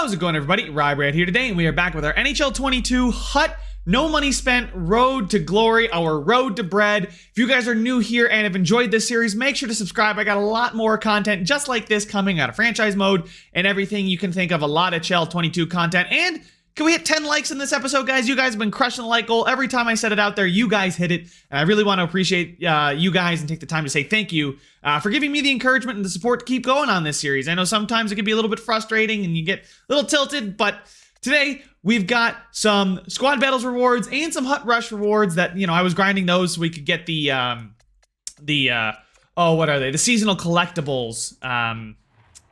How's it going, everybody? RyeSquad here today, and we are back with our NHL 22 Hut No Money Spent Road to Glory, our Road to Bread. If you guys are new here and have enjoyed this series, make sure to subscribe. I got a lot more content just like this coming out of franchise mode and everything you can think of, a lot of NHL 22 content. And can we hit 10 likes in this episode, guys? You guys have been crushing the like goal. Every time I set it out there, you guys hit it. And I really want to appreciate you guys and take the time to say thank you for giving me the encouragement and the support to keep going on this series. I know sometimes it can be a little bit frustrating and you get a little tilted, but today we've got some squad battles rewards and some hut rush rewards that, you know, I was grinding those so we could get the what are they? The seasonal collectibles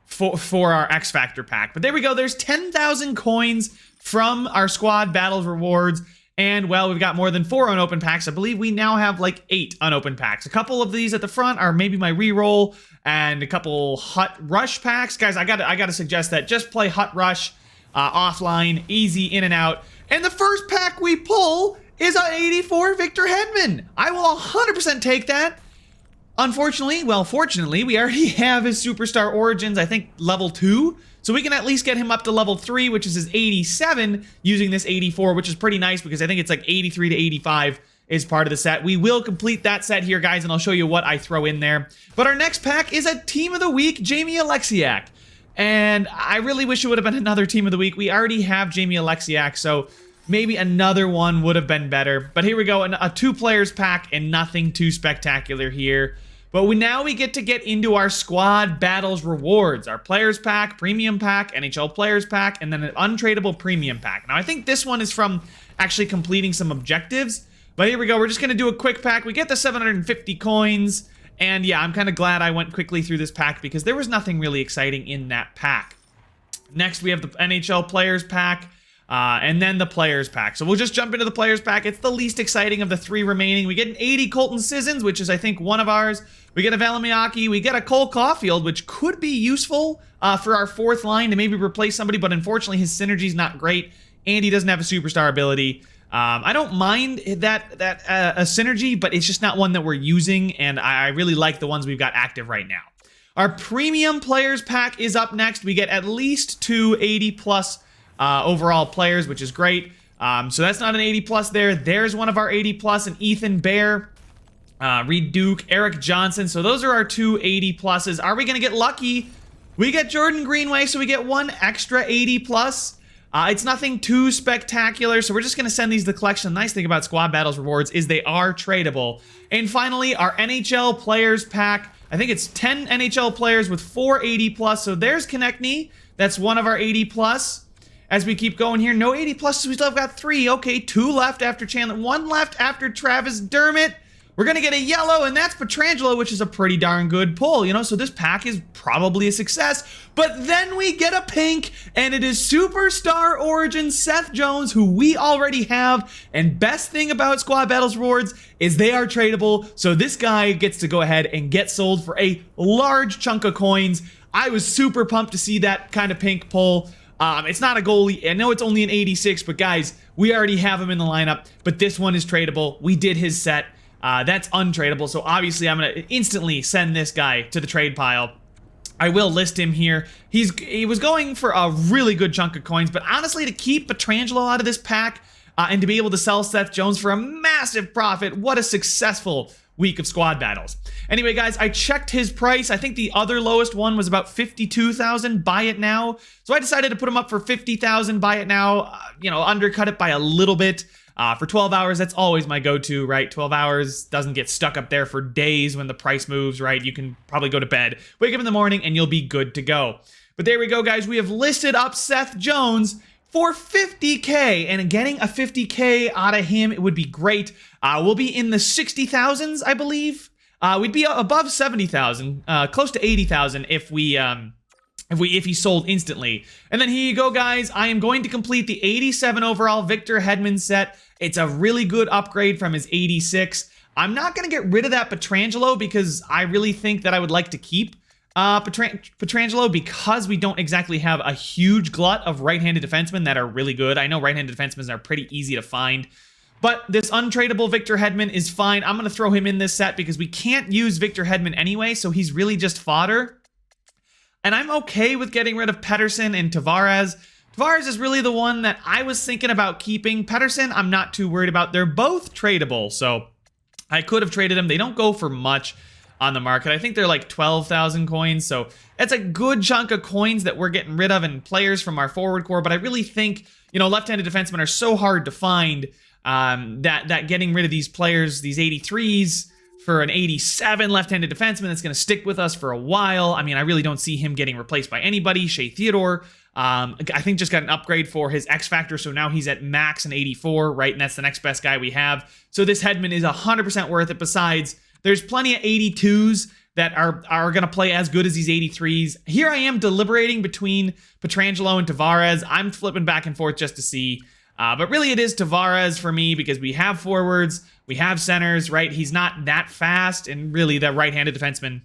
for our X Factor pack. But there we go. There's 10,000 coins from our squad battles rewards. And, well, we've got more than 4 unopened packs. I believe we now have like 8 unopened packs. A couple of these at the front are maybe my reroll and a couple hut rush packs. Guys, I gotta suggest that just play hut rush offline, easy in and out. And the first pack we pull is an 84 Victor Hedman. I will 100% take that. Unfortunately, well, fortunately, we already have his Superstar Origins, I think, level 2. So we can at least get him up to level 3, which is his 87, using this 84, which is pretty nice because I think it's like 83 to 85 is part of the set. We will complete that set here, guys, and I'll show you what I throw in there. But our next pack is a Team of the Week, Jamie Alexiak. And I really wish it would have been another Team of the Week. We already have Jamie Alexiak, so maybe another one would have been better. But here we go, a 2 players pack and nothing too spectacular here. But now we get to get into our squad battles rewards. Our players pack, premium pack, NHL players pack, and then an untradeable premium pack. Now I think this one is from actually completing some objectives. But here we go, we're just gonna do a quick pack. We get the 750 coins. And yeah, I'm kind of glad I went quickly through this pack because there was nothing really exciting in that pack. Next, we have the NHL Players Pack, and then the Players Pack. So we'll just jump into the Players Pack. It's the least exciting of the 3 remaining. We get an 80 Colton Sissons, which is, I think, one of ours. We get a Valimaki. We get a Cole Caulfield, which could be useful for our 4th line to maybe replace somebody, but unfortunately, his synergy's not great, and he doesn't have a superstar ability. I don't mind that a synergy, but it's just not one that we're using, and I really like the ones we've got active right now. Our premium players pack is up next. We get at least 2 80+ overall players, which is great. So that's not an 80+ there. There's one of our 80+, an Ethan Bear, Reed Duke, Eric Johnson. So those are our 2 80+. Are we going to get lucky? We get Jordan Greenway, so we get 1 extra 80+. It's nothing too spectacular, so we're just going to send these to the collection. The nice thing about Squad Battles rewards is they are tradable. And finally, our NHL Players Pack. I think it's 10 NHL players with 4 80+. So there's Konechny. That's one of our 80+. As we keep going here, no 80+, so we still have got 3. Okay, 2 left after Chandler, 1 left after Travis Dermott. We're going to get a yellow, and that's Pietrangelo, which is a pretty darn good pull, you know, so this pack is probably a success. But then we get a pink, and it is Superstar Origin Seth Jones, who we already have. And best thing about Squad Battles rewards is they are tradable, so this guy gets to go ahead and get sold for a large chunk of coins. I was super pumped to see that kind of pink pull. It's not a goalie. I know it's only an 86, but guys, we already have him in the lineup, but this one is tradable. We did his set. That's untradeable, so obviously I'm going to instantly send this guy to the trade pile. I will list him here. He was going for a really good chunk of coins, but honestly, to keep Pietrangelo out of this pack and to be able to sell Seth Jones for a massive profit, what a successful week of squad battles. Anyway, guys, I checked his price. I think the other lowest one was about 52,000. Buy it now. So I decided to put him up for 50,000. Buy it now. You know, undercut it by a little bit. For 12 hours, that's always my go-to, right? 12 hours doesn't get stuck up there for days when the price moves, right? You can probably go to bed, wake up in the morning, and you'll be good to go. But there we go, guys. We have listed up Seth Jones for 50K, and getting a 50K out of him, it would be great. We'll be in the 60,000s, I believe. We'd be above 70,000, close to 80,000 if he sold instantly. And then here you go, guys. I am going to complete the 87 overall Victor Hedman set. It's a really good upgrade from his 86. I'm not going to get rid of that Pietrangelo because I really think that I would like to keep Pietrangelo because we don't exactly have a huge glut of right-handed defensemen that are really good. I know right-handed defensemen are pretty easy to find. But this untradeable Victor Hedman is fine. I'm going to throw him in this set because we can't use Victor Hedman anyway, so he's really just fodder. And I'm okay with getting rid of Pettersson and Tavares Tavares is really the one that I was thinking about keeping. Pettersson, I'm not too worried about. They're both tradable, so I could have traded them. They don't go for much on the market. I think they're like 12,000 coins, so that's a good chunk of coins that we're getting rid of and players from our forward core, but I really think, left-handed defensemen are so hard to find that getting rid of these players, these 83s, for an 87 left-handed defenseman that's going to stick with us for a while. I mean, I really don't see him getting replaced by anybody. Shea Theodore, I think just got an upgrade for his X Factor, so now he's at max an 84, right? And that's the next best guy we have. So this Hedman is 100% worth it. Besides, there's plenty of 82s that are going to play as good as these 83s. Here I am deliberating between Pietrangelo and Tavares. I'm flipping back and forth just to see. But really it is Tavares for me because we have forwards, we have centers, right? He's not that fast, and really that right-handed defenseman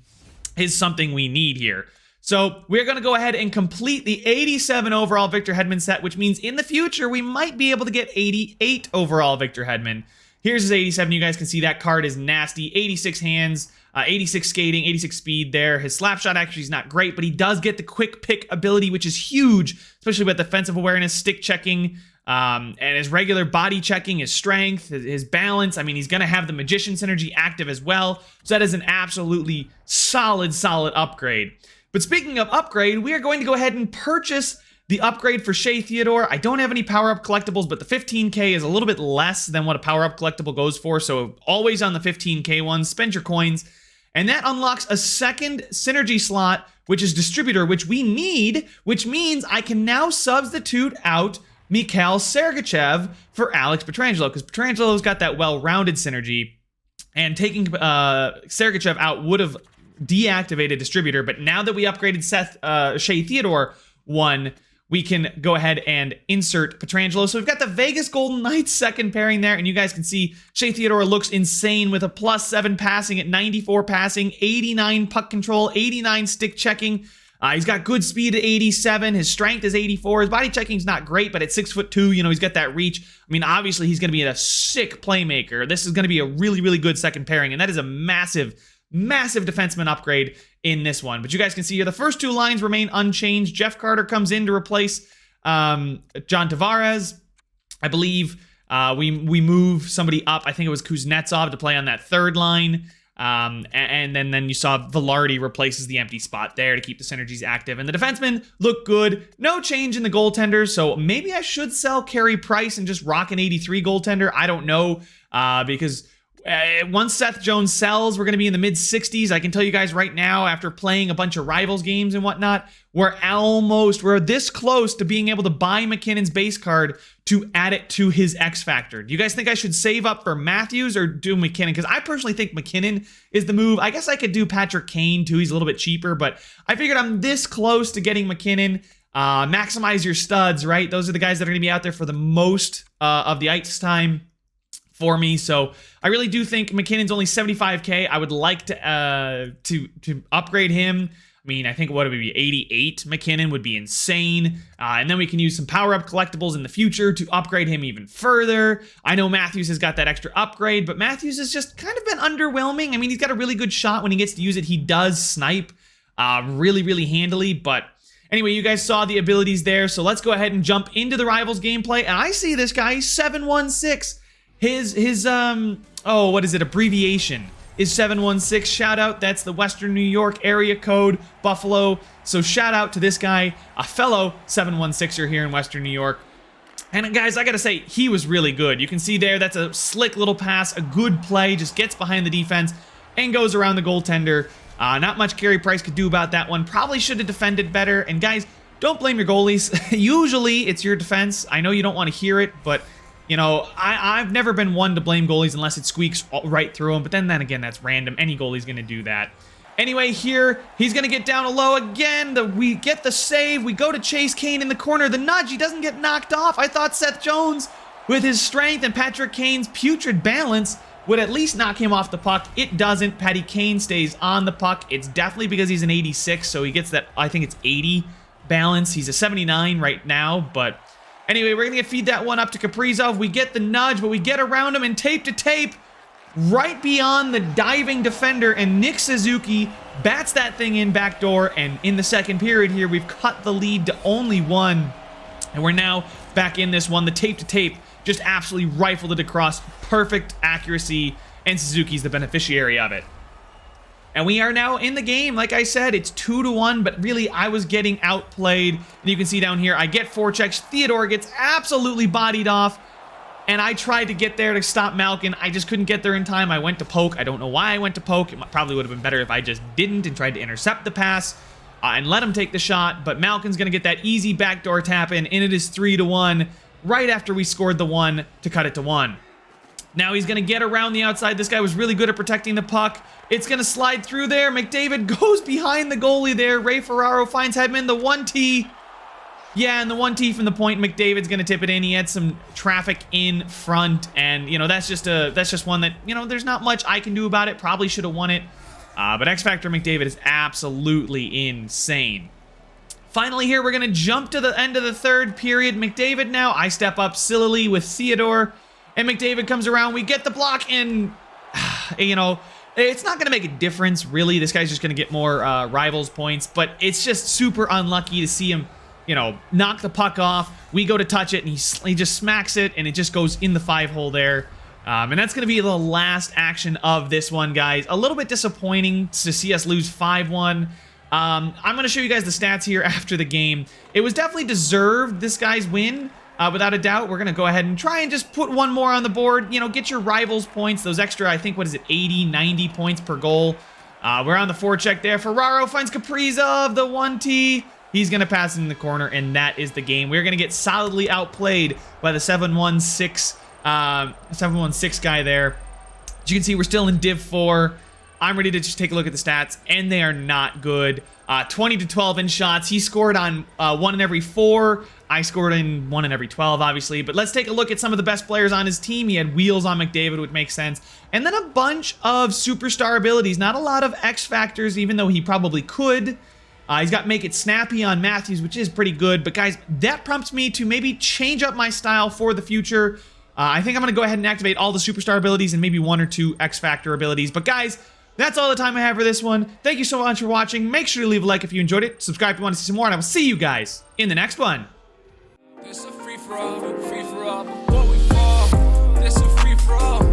is something we need here. So we're going to go ahead and complete the 87 overall Victor Hedman set, which means in the future we might be able to get 88 overall Victor Hedman. Here's his 87. You guys can see that card is nasty. 86 hands, 86 skating, 86 speed there. His slap shot actually is not great, but he does get the quick pick ability, which is huge, especially with defensive awareness, stick checking, and his regular body checking, his strength, his balance. I mean, he's going to have the Magician synergy active as well. So that is an absolutely solid upgrade. But speaking of upgrade, we are going to go ahead and purchase the upgrade for Shea Theodore. I don't have any power-up collectibles, but the 15K is a little bit less than what a power-up collectible goes for, so always on the 15K ones, spend your coins. And that unlocks a second synergy slot, which is distributor, which we need, which means I can now substitute out Mikhail Sergachev for Alex Pietrangelo, because Pietrangelo's got that well-rounded synergy, and taking Sergachev out would have deactivated distributor, but now that we upgraded Shea Theodore one, we can go ahead and insert Pietrangelo. So we've got the Vegas Golden Knights second pairing there, and you guys can see Shea Theodore looks insane with a +7 passing at 94 passing, 89 puck control, 89 stick checking. He's got good speed at 87. His strength is 84. His body checking is not great, but at 6'2", he's got that reach. I mean, obviously he's going to be a sick playmaker. This is going to be a really good second pairing, and that is a massive defenseman upgrade in this one. But you guys can see here the first two lines remain unchanged. Jeff Carter comes in to replace John Tavares. I believe we move somebody up. I think it was Kuznetsov to play on that third line. And then you saw Velarde replaces the empty spot there to keep the synergies active. And the defensemen look good. No change in the goaltenders, so maybe I should sell Carey Price and just rock an 83 goaltender. I don't know, because once Seth Jones sells, we're going to be in the mid-60s. I can tell you guys right now, after playing a bunch of Rivals games and whatnot, we're this close to being able to buy McKinnon's base card to add it to his X Factor. Do you guys think I should save up for Matthews or do McKinnon? Because I personally think McKinnon is the move. I guess I could do Patrick Kane too. He's a little bit cheaper, but I figured I'm this close to getting McKinnon. Maximize your studs, right? Those are the guys that are going to be out there for the most of the ice time for me. So I really do think McKinnon's only 75K. I would like to upgrade him. I mean, I think what would it be, 88 McKinnon would be insane. And then we can use some power-up collectibles in the future to upgrade him even further. I know Matthews has got that extra upgrade, but Matthews has just kind of been underwhelming. I mean, he's got a really good shot when he gets to use it. He does snipe really handily, but anyway, you guys saw the abilities there. So let's go ahead and jump into the Rivals gameplay. And I see this guy, 716. His what is it, abbreviation is 716. Shout out, that's the Western New York area code, Buffalo. So shout out to this guy, a fellow 716er here in Western New York. And guys, I gotta say, he was really good. You can see there, that's a slick little pass, a good play, just gets behind the defense and goes around the goaltender. Not much Carey Price could do about that one. Probably should have defended better. And guys, don't blame your goalies. Usually it's your defense. I know you don't want to hear it, but I've never been one to blame goalies unless it squeaks right through them. But then again, that's random. Any goalie's going to do that. Anyway, here, he's going to get down low again. We get the save. We go to Chase Kane in the corner. The nudge, he doesn't get knocked off. I thought Seth Jones, with his strength and Patrick Kane's putrid balance, would at least knock him off the puck. It doesn't. Patty Kane stays on the puck. It's definitely because he's an 86, so he gets that, I think it's 80 balance. He's a 79 right now, but anyway, we're going to feed that one up to Kaprizov. We get the nudge, but we get around him and tape to tape right beyond the diving defender, and Nick Suzuki bats that thing in backdoor, and in the second period here, we've cut the lead to only one. And we're now back in this one. The tape to tape just absolutely rifled it across. Perfect accuracy, and Suzuki's the beneficiary of it. And we are now in the game. Like I said, it's 2-1, but really I was getting outplayed. And you can see down here, I get forechecks. Theodore gets absolutely bodied off. And I tried to get there to stop Malkin. I just couldn't get there in time. I went to poke. I don't know why I went to poke. It probably would have been better if I just didn't and tried to intercept the pass. And let him take the shot, but Malkin's going to get that easy backdoor tap in, and it is 3-1 right after we scored the 1 to cut it to 1. Now he's going to get around the outside. This guy was really good at protecting the puck. It's going to slide through there. McDavid goes behind the goalie there. Ray Ferraro finds Hedman. The 1T. Yeah, and the 1T from the point. McDavid's going to tip it in. He had some traffic in front, and, you know, that's just one that, you know, there's not much I can do about it. Probably should have won it. But X Factor McDavid is absolutely insane. Finally here, we're going to jump to the end of the third period. McDavid now, I step up sillily with Theodore, and McDavid comes around. We get the block, and, you know, it's not going to make a difference, really. This guy's just going to get more Rivals points, but it's just super unlucky to see him, you know, knock the puck off. We go to touch it, and he just smacks it, and it just goes in the 5-hole there. And that's going to be the last action of this one, guys. A little bit disappointing to see us lose 5-1. I'm going to show you guys the stats here after the game. It was definitely deserved, this guy's win, without a doubt. We're going to go ahead and try and just put one more on the board. You know, get your Rivals points, those extra, I think, what is it, 80, 90 points per goal. We're on the forecheck there. Ferraro finds Kaprizov, the 1T. He's going to pass it in the corner, and that is the game. We're going to get solidly outplayed by the 7-1-6 guy there. As you can see, we're still in Div 4. I'm ready to just take a look at the stats, and they are not good. 20-12 in shots. He scored on 1 in every 4. I scored in 1 in every 12, obviously. But let's take a look at some of the best players on his team. He had wheels on McDavid, which makes sense. And then a bunch of superstar abilities. Not a lot of X factors, even though he probably could. He's got Make It Snappy on Matthews, which is pretty good. But guys, that prompts me to maybe change up my style for the future. I think I'm going to go ahead and activate all the superstar abilities and maybe 1 or 2 X Factor abilities. But guys, that's all the time I have for this one. Thank you so much for watching. Make sure to leave a like if you enjoyed it. Subscribe if you want to see some more. And I will see you guys in the next one. This a free for all, before we fall. This a free for all.